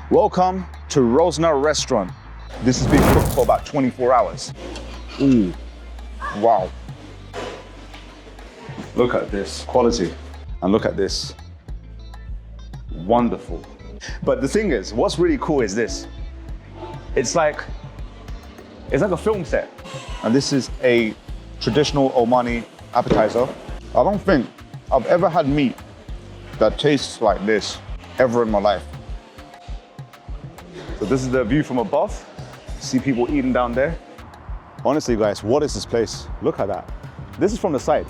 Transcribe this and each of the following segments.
Welcome to Rozna restaurant. This has been cooked for about 24 hours. Ooh, wow. Look at this quality and look at this. Wonderful. But the thing is, what's really cool is this. It's like a film set. And this is a traditional Omani appetizer. I don't think I've ever had meat that tastes like this ever in my life. So this is the view from above. See people eating down there. Honestly, guys, what is this place? Look at that. This is from the side.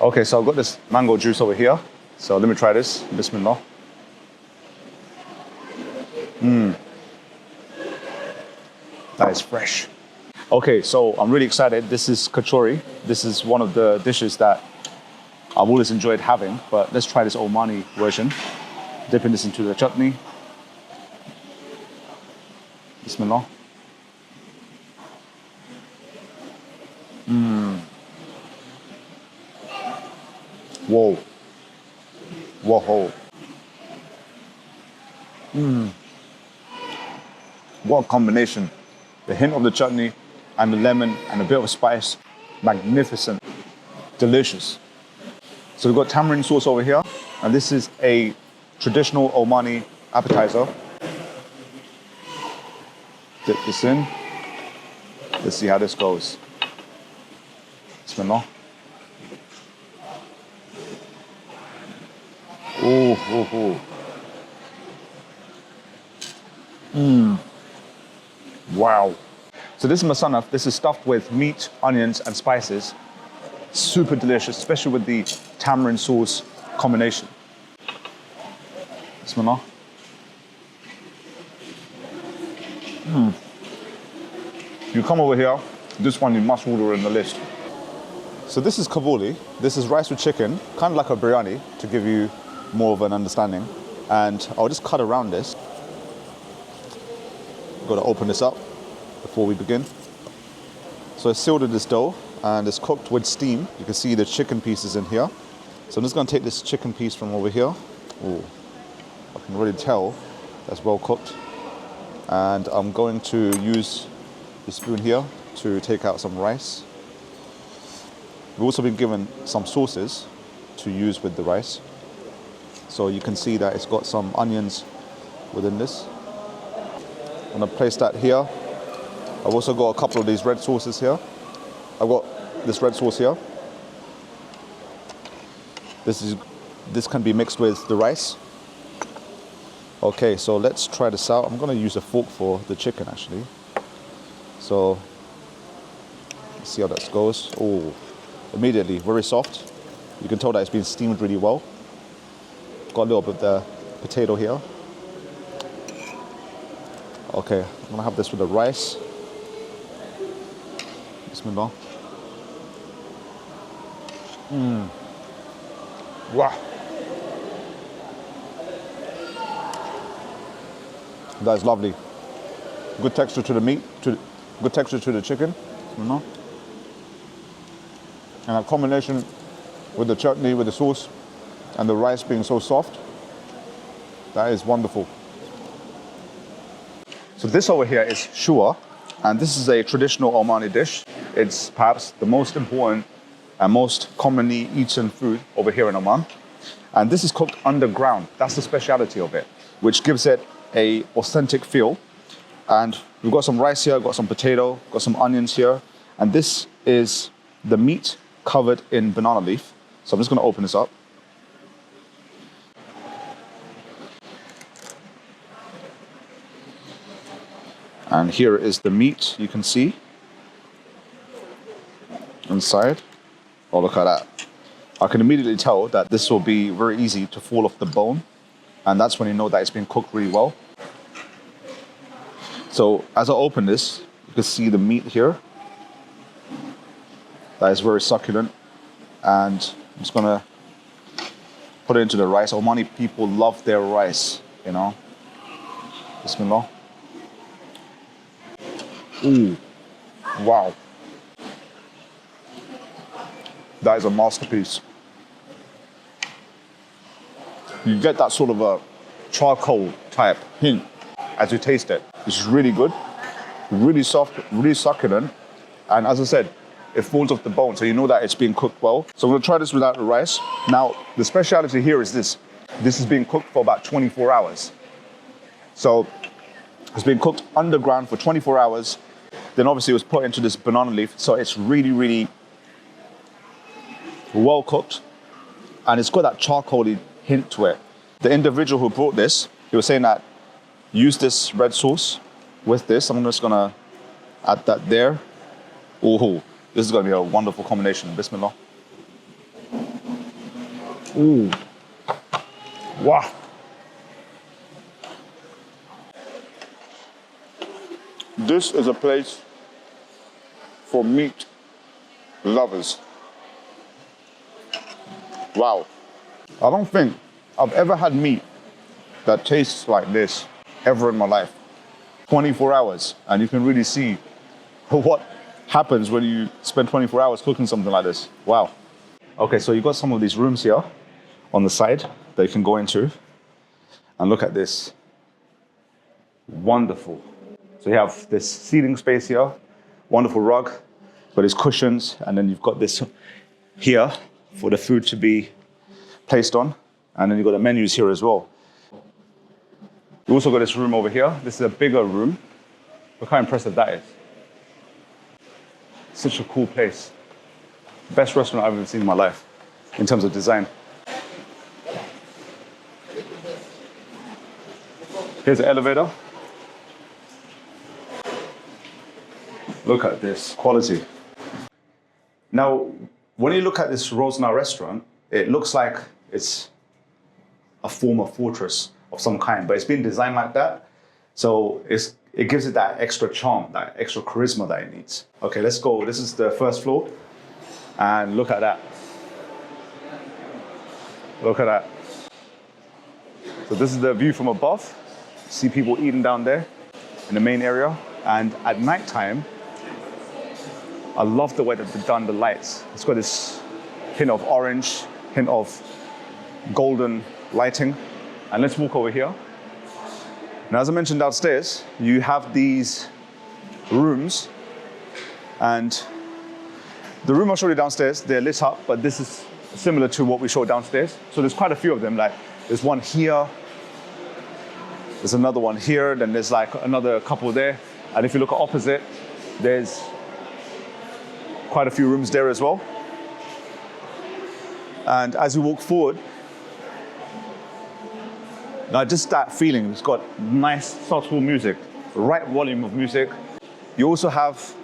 Okay, so I've got this mango juice over here. So let me try this. Bismillah. That is fresh. Okay, so I'm really excited. This is kachori. This is one of the dishes that I've always enjoyed having, but let's try this Omani version. Dipping this into the chutney. Bismillah. Whoa. Whoa. What a combination. The hint of the chutney and the lemon and a bit of spice. Magnificent. Delicious. So we've got tamarind sauce over here. And this is a traditional Omani appetizer. Dip this in. Let's see how this goes. Bismillah. Ooh. Wow. So this is masanaf. This is stuffed with meat, onions, and spices. Super delicious, especially with the tamarind sauce combination. Bismillah. You come over here, this one you must order in the list. So this is kavuli. This is rice with chicken, kind of like a biryani, to give you more of an understanding. And I'll just cut around this. Got to open this up before we begin. So it's sealed in this dough and it's cooked with steam. You can see the chicken pieces in here. So I'm just going to take this chicken piece from over here. Ooh, I can really tell that's well cooked. And I'm going to use the spoon here to take out some rice. We've also been given some sauces to use with the rice. So you can see that it's got some onions within this. I'm going to place that here. I've also got a couple of these red sauces here. I've got this red sauce here. This can be mixed with the rice. Okay, so let's try this out. I'm going to use a fork for the chicken actually. So let's see how that goes. Oh, immediately very soft. You can tell that it's been steamed really well. Got a little bit of the potato here. Okay, I'm gonna have this with the rice. Bismillah. Wow. That is lovely. Good texture to the meat, good texture to the chicken. Bismillah. And that combination with the chutney, with the sauce, and the rice being so soft, that is wonderful. So this over here is Shua, and this is a traditional Omani dish. It's perhaps the most important and most commonly eaten food over here in Oman. And this is cooked underground. That's the speciality of it, which gives it a authentic feel. And we've got some rice here, got some potato, got some onions here. And this is the meat covered in banana leaf. So I'm just gonna open this up. And here is the meat, you can see inside. Oh, look at that. I can immediately tell that this will be very easy to fall off the bone. And that's when you know that it's been cooked really well. So as I open this, you can see the meat here. That is very succulent. And I'm just gonna put it into the rice. Omani people love their rice, you know. Bismillah. Ooh, wow. That is a masterpiece. You get that sort of a charcoal type hint as you taste it. It's really good, really soft, really succulent. And as I said, it falls off the bone, so you know that it's been cooked well. So I'm gonna try this without the rice. Now, the speciality here is this. This is being cooked for about 24 hours. So it's been cooked underground for 24 hours. Then obviously it was put into this banana leaf. So it's really, really well cooked. And it's got that charcoaly hint to it. The individual who brought this, he was saying that use this red sauce with this. I'm just gonna add that there. Ooh, this is gonna be a wonderful combination. Bismillah. Ooh, wow. This is a place for meat lovers. Wow. I don't think I've ever had meat that tastes like this ever in my life. 24 hours, and you can really see what happens when you spend 24 hours cooking something like this. Wow. Okay, so you've got some of these rooms here on the side that you can go into. And look at this. Wonderful. So you have this seating space here, wonderful rug, got these cushions, and then you've got this here for the food to be placed on. And then you've got the menus here as well. You also got this room over here. This is a bigger room. Look how impressive that is. Such a cool place. Best restaurant I've ever seen in my life in terms of design. Here's the elevator. Look at this quality. Now, when you look at this Rozna restaurant, it looks like it's a former fortress of some kind, but it's been designed like that. So it gives it that extra charm, that extra charisma that it needs. Okay, let's go. This is the first floor. And look at that. Look at that. So this is the view from above. See people eating down there in the main area. And at nighttime, I love the way that they've done the lights. It's got this hint of orange, hint of golden lighting. And let's walk over here. Now, as I mentioned downstairs, you have these rooms, and the room I showed you downstairs, they're lit up, but this is similar to what we showed downstairs. So there's quite a few of them. Like there's one here, there's another one here, then there's like another couple there. And if you look at opposite, there's quite a few rooms there as well. And as we walk forward, now just that feeling, it's got nice, subtle music, the right volume of music. You also have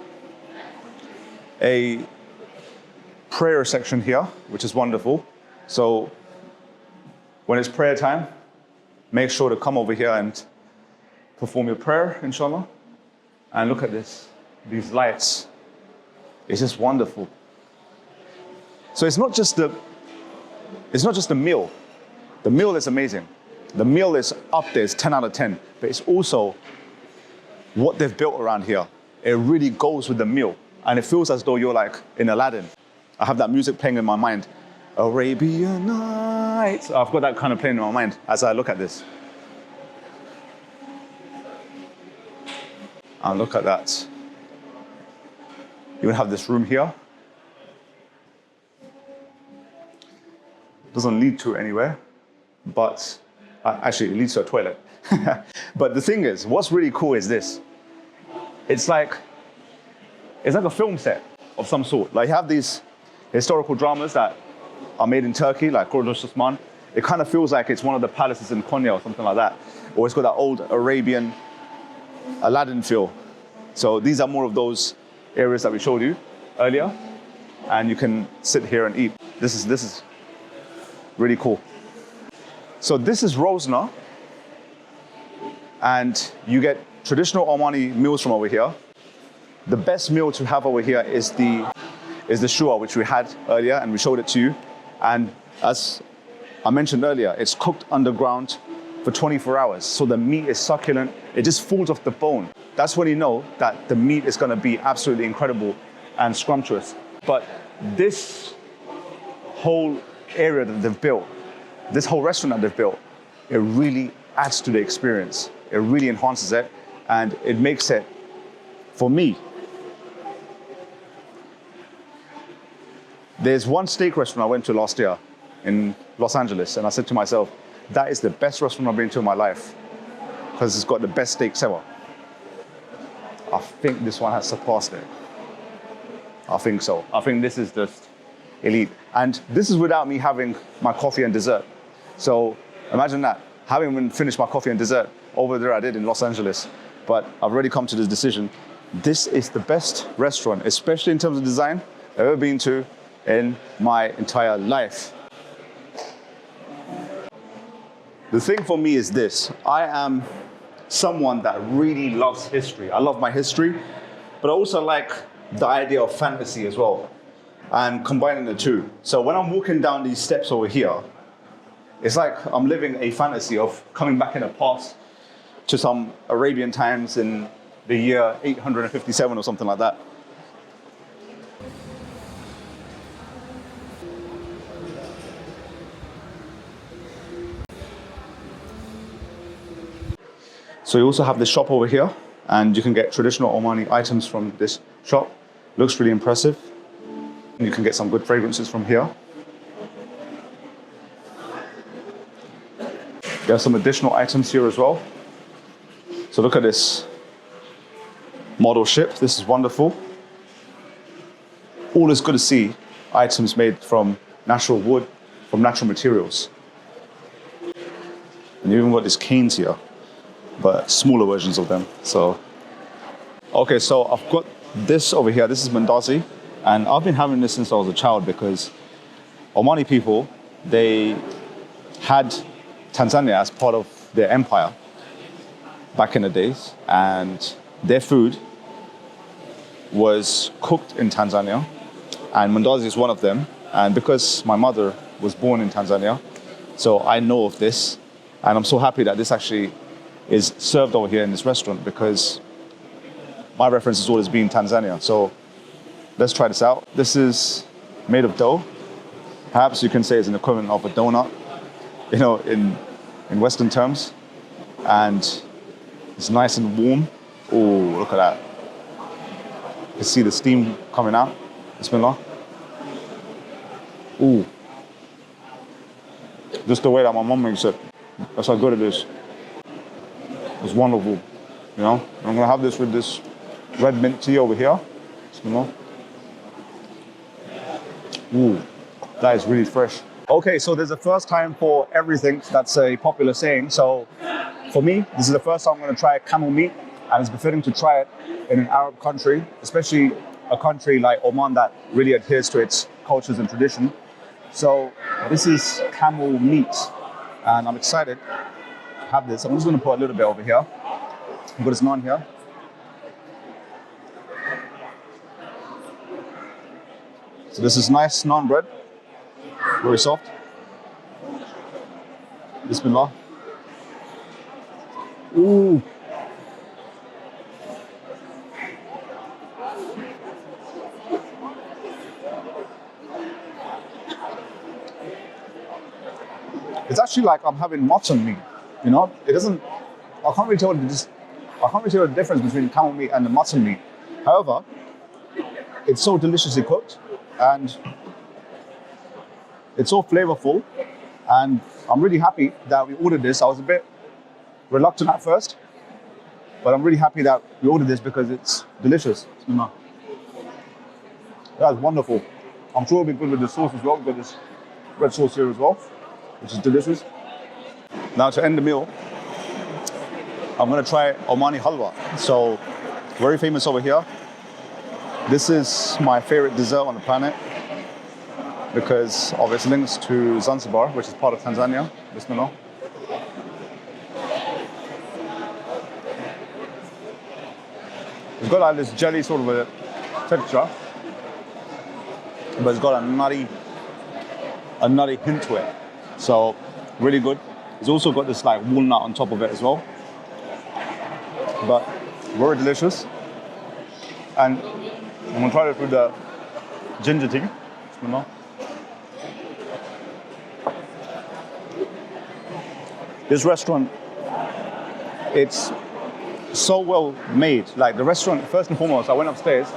a prayer section here, which is wonderful. So when it's prayer time, make sure to come over here and perform your prayer, inshallah. And look at this, these lights. It's just wonderful. So it's not just the meal. The meal is amazing. The meal is up there, it's 10 out of 10, but it's also what they've built around here. It really goes with the meal, and it feels as though you're like in Aladdin. I have that music playing in my mind. Arabian Nights. I've got that kind of playing in my mind as I look at this. And look at that. You have this room here. Doesn't lead to anywhere, but actually, it leads to a toilet. But the thing is, what's really cool is this. It's like a film set of some sort. Like you have these historical dramas that are made in Turkey, like Osman. It kind of feels like it's one of the palaces in Konya or something like that. Or it's got that old Arabian Aladdin feel. So these are more of those areas that we showed you earlier. And you can sit here and eat. This is Really cool. So this is Rozna, and you get traditional Omani meals from over here. The best meal to have over here is the Shua, which we had earlier, and we showed it to you. And as I mentioned earlier, it's cooked underground for 24 hours. So the meat is succulent. It just falls off the bone. That's when you know that the meat is gonna be absolutely incredible and scrumptious. But this whole area that they've built, this whole restaurant that they've built, it really adds to the experience. It really enhances it, and it makes it, for me, there's one steak restaurant I went to last year in Los Angeles, and I said to myself, that is the best restaurant I've been to in my life, because it's got the best steaks ever. I think this one has surpassed it. I think so. I think this is just elite. And this is without me having my coffee and dessert. So imagine that, having finished my coffee and dessert over there I did in Los Angeles. But I've already come to this decision. This is the best restaurant, especially in terms of design, I've ever been to in my entire life. The thing for me is this: I am someone that really loves history. I love my history, but I also like the idea of fantasy as well, and combining the two. So when I'm walking down these steps over here, it's like I'm living a fantasy of coming back in the past to some Arabian times in the year 857 or something like that. So you also have this shop over here, and you can get traditional Omani items from this shop. Looks really impressive. You can get some good fragrances from here. There are some additional items here as well. So look at this model ship. This is wonderful. Always good to see items made from natural wood, from natural materials. And you even got these canes here, but smaller versions of them. So, okay, so I've got this over here. This is mandazi, and I've been having this since I was a child because Omani people, they had Tanzania as part of their empire back in the days, and their food was cooked in Tanzania, and mandazi is one of them. And because my mother was born in Tanzania, so I know of this, and I'm so happy that this actually is served over here in this restaurant, because my reference has always been Tanzania. So let's try this out. This is made of dough. Perhaps you can say it's an equivalent of a donut, you know, in Western terms. And it's nice and warm. Oh, look at that. You can see the steam coming out. Bismillah. Ooh. Just the way that my mom makes it. That's how good it is. It's wonderful, you know. I'm gonna have this with this red mint tea over here. Bismillah. Ooh, that is really fresh. Okay, so there's a first time for everything. That's a popular saying. So for me, this is the first time I'm gonna try camel meat, and it's befitting to try it in an Arab country, especially a country like Oman that really adheres to its cultures and tradition. So this is camel meat, and I'm excited to have this. I'm just gonna put a little bit over here. I've got this naan here. So this is nice naan bread, very soft. Bismillah. Ooh. It's actually like I'm having mutton meat, you know? It doesn't, I can't really tell the difference between camel meat and the mutton meat. However, it's so deliciously cooked, and it's so flavorful, and I'm really happy that we ordered this. I was a bit reluctant at first, but I'm really happy that we ordered this because it's delicious. That's wonderful. I'm sure it'll be good with the sauce as well. We've got this red sauce here as well, which is delicious. Now to end the meal, I'm gonna try Omani halwa. So, very famous over here. This is my favorite dessert on the planet. because of its links to Zanzibar, which is part of Tanzania. Bismillah. It's got like this jelly sort of a texture, but it's got a nutty hint to it. So really good. It's also got this like walnut on top of it as well. But very delicious. And I'm gonna try it with the ginger tea. This restaurant, it's so well made. Like the restaurant, first and foremost, I went upstairs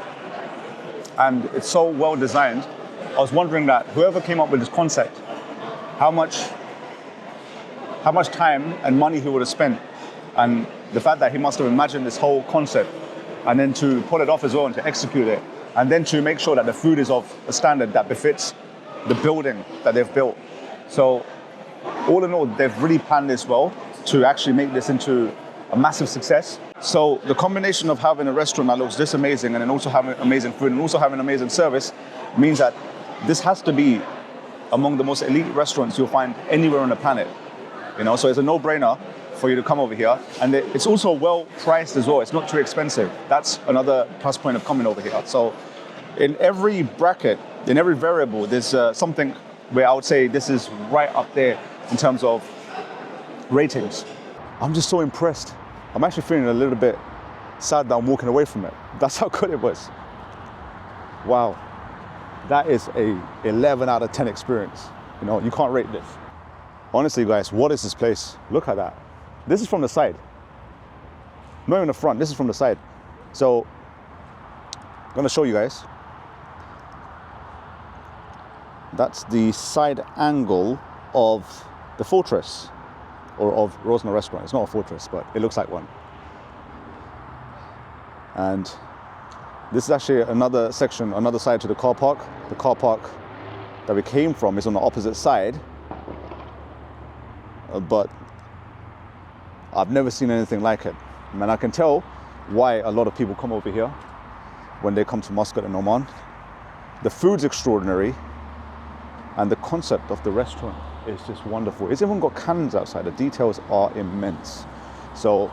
and it's so well designed. I was wondering that whoever came up with this concept, how much time and money he would have spent, and the fact that he must have imagined this whole concept and then to pull it off as well and to execute it, and then to make sure that the food is of a standard that befits the building that they've built. So all in all, they've really planned this well to actually make this into a massive success. So the combination of having a restaurant that looks this amazing and then also having amazing food and also having amazing service means that this has to be among the most elite restaurants you'll find anywhere on the planet. You know, so it's a no-brainer for you to come over here. And it's also well priced as well. It's not too expensive. That's another plus point of coming over here. So in every bracket, in every variable, there's something where I would say this is right up there in terms of ratings. I'm just so impressed. I'm actually feeling a little bit sad that I'm walking away from it. That's how good it was. Wow. That is a 11 out of 10 experience. You know, you can't rate this. Honestly, guys, what is this place? Look at that. This is from the side. Not even the front, this is from the side. So, I'm gonna show you guys. That's the side angle of the fortress, or of Rozna restaurant. It's not a fortress, but it looks like one. And this is actually another section, another side to the car park. The car park that we came from is on the opposite side. But I've never seen anything like it. And I can tell why a lot of people come over here when they come to Muscat and Oman. The food's extraordinary, and the concept of the restaurant is just wonderful. It's even got cannons outside. The details are immense. So,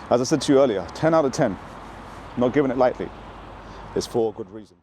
as I said to you earlier, 10 out of 10. Not giving it lightly. It's for a good reason.